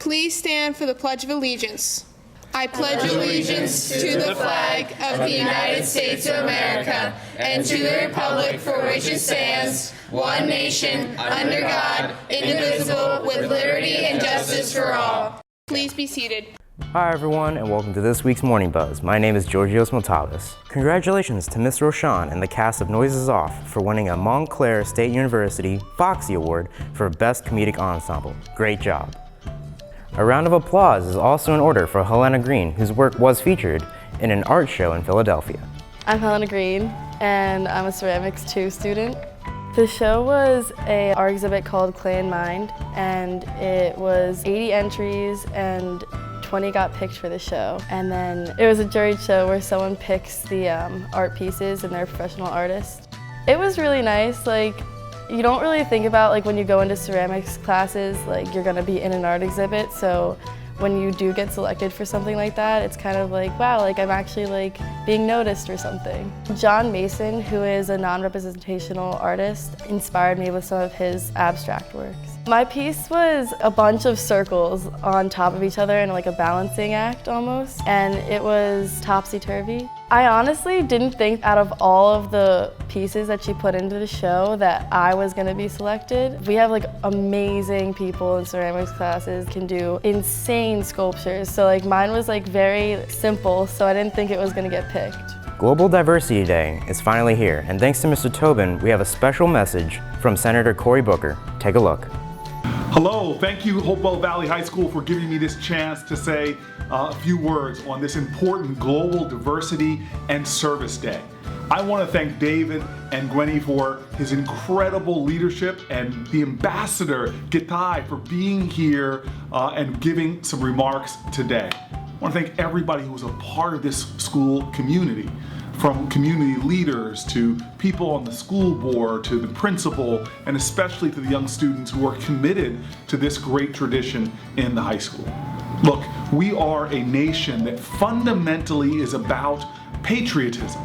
Please stand for the Pledge of Allegiance. I pledge allegiance to the flag of the United States of America and to the republic for which it stands, one nation, under God, indivisible, with liberty and justice for all. Please be seated. Hi everyone, and welcome to this week's Morning Buzz. My name is Georgios Motavis. Congratulations to Miss Roshan and the cast of Noises Off for winning a Montclair State University Foxy Award for Best Comedic Ensemble. Great job. A round of applause is also in order for Helena Green, whose work was featured in an art show in Philadelphia. I'm Helena Green, and I'm a Ceramics 2 student. The show was an art exhibit called Clay and Mind, and it was 80 entries and 20 got picked for the show. And then it was a juried show where someone picks the art pieces and they're a professional artist. It was really nice. You don't really think about when you go into ceramics classes, you're gonna be in an art exhibit. So when you do get selected for something like that, it's kind of wow, I'm actually being noticed or something. John Mason, who is a non-representational artist, inspired me with some of his abstract works. My piece was a bunch of circles on top of each other in a balancing act almost, and it was topsy-turvy. I honestly didn't think out of all of the pieces that she put into the show that I was gonna be selected. We have amazing people in ceramics classes, can do insane sculptures. So mine was very simple, so I didn't think it was gonna get picked. Global Diversity Day is finally here, and thanks to Mr. Tobin, we have a special message from Senator Cory Booker. Take a look. Hello, thank you Hopewell Valley High School for giving me this chance to say a few words on this important Global Diversity and Service Day. I want to thank David and Gwenny for his incredible leadership and the Ambassador Gitai for being here and giving some remarks today. I want to thank everybody who was a part of this school community, from community leaders to people on the school board to the principal, and especially to the young students who are committed to this great tradition in the high school. Look, we are a nation that fundamentally is about patriotism.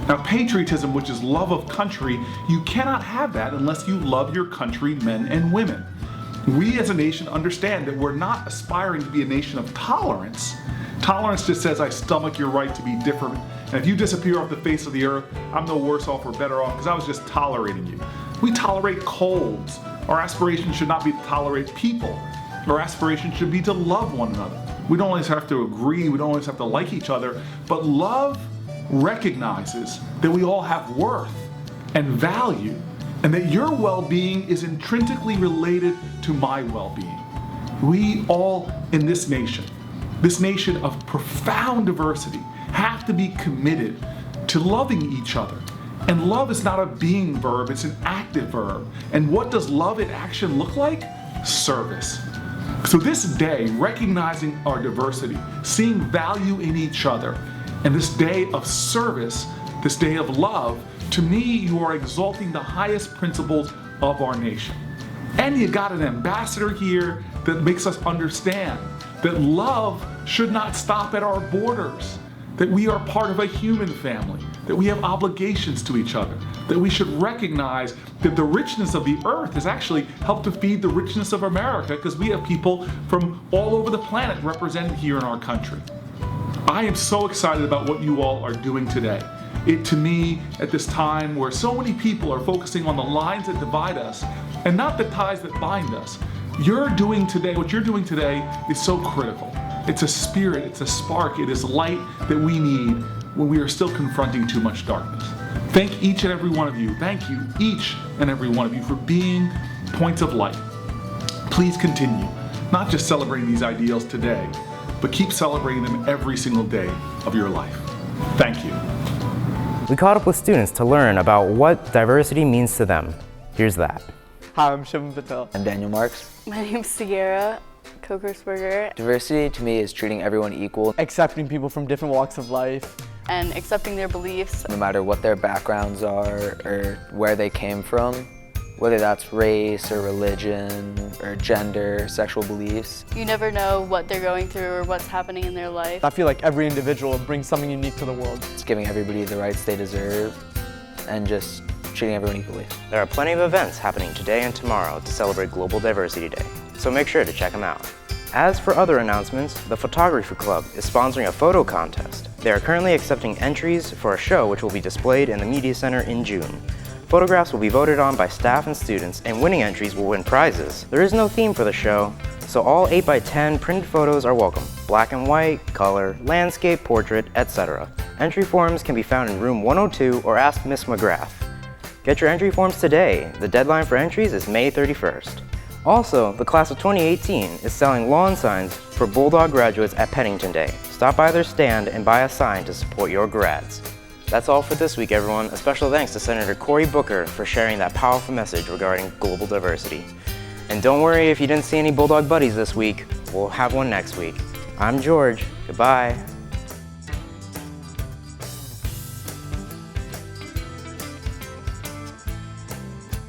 Now, patriotism, which is love of country, you cannot have that unless you love your country, men and women. We as a nation understand that we're not aspiring to be a nation of tolerance. Tolerance just says I stomach your right to be different, and if you disappear off the face of the earth, I'm no worse off or better off because I was just tolerating you. We tolerate colds. Our aspiration should not be to tolerate people. Our aspiration should be to love one another. We don't always have to agree, we don't always have to like each other, but love recognizes that we all have worth and value, and that your well-being is intrinsically related to my well-being. We all in this nation of profound diversity, have to be committed to loving each other. And love is not a being verb, it's an active verb. And what does love in action look like? Service. So this day, recognizing our diversity, seeing value in each other, and this day of service, this day of love, to me, you are exalting the highest principles of our nation. And you got an ambassador here that makes us understand that love should not stop at our borders, that we are part of a human family, that we have obligations to each other, that we should recognize that the richness of the earth has actually helped to feed the richness of America because we have people from all over the planet represented here in our country. I am so excited about what you all are doing today. It, to me, at this time where so many people are focusing on the lines that divide us and not the ties that bind us, what you're doing today is so critical. It's a spirit, it's a spark, it is light that we need when we are still confronting too much darkness. Thank each and every one of you. Thank you, each and every one of you, for being points of light. Please continue, not just celebrating these ideals today, but keep celebrating them every single day of your life. Thank you. We caught up with students to learn about what diversity means to them. Here's that. Hi, I'm Shivam Patel. I'm Daniel Marks. My name's Sierra Kokersberger. Diversity to me is treating everyone equal. Accepting people from different walks of life. And accepting their beliefs. No matter what their backgrounds are or where they came from, whether that's race or religion or gender, sexual beliefs. You never know what they're going through or what's happening in their life. I feel like every individual brings something unique to the world. It's giving everybody the rights they deserve and just treating everyone equally. There are plenty of events happening today and tomorrow to celebrate Global Diversity Day, so make sure to check them out. As for other announcements, the Photography Club is sponsoring a photo contest. They are currently accepting entries for a show which will be displayed in the Media Center in June. Photographs will be voted on by staff and students, and winning entries will win prizes. There is no theme for the show, so all 8x10 printed photos are welcome. Black and white, color, landscape, portrait, etc. Entry forms can be found in room 102 or ask Miss McGrath. Get your entry forms today. The deadline for entries is May 31st. Also, the class of 2018 is selling lawn signs for Bulldog graduates at Pennington Day. Stop by their stand and buy a sign to support your grads. That's all for this week, everyone. A special thanks to Senator Cory Booker for sharing that powerful message regarding global diversity. And don't worry if you didn't see any Bulldog buddies this week, we'll have one next week. I'm George. Goodbye.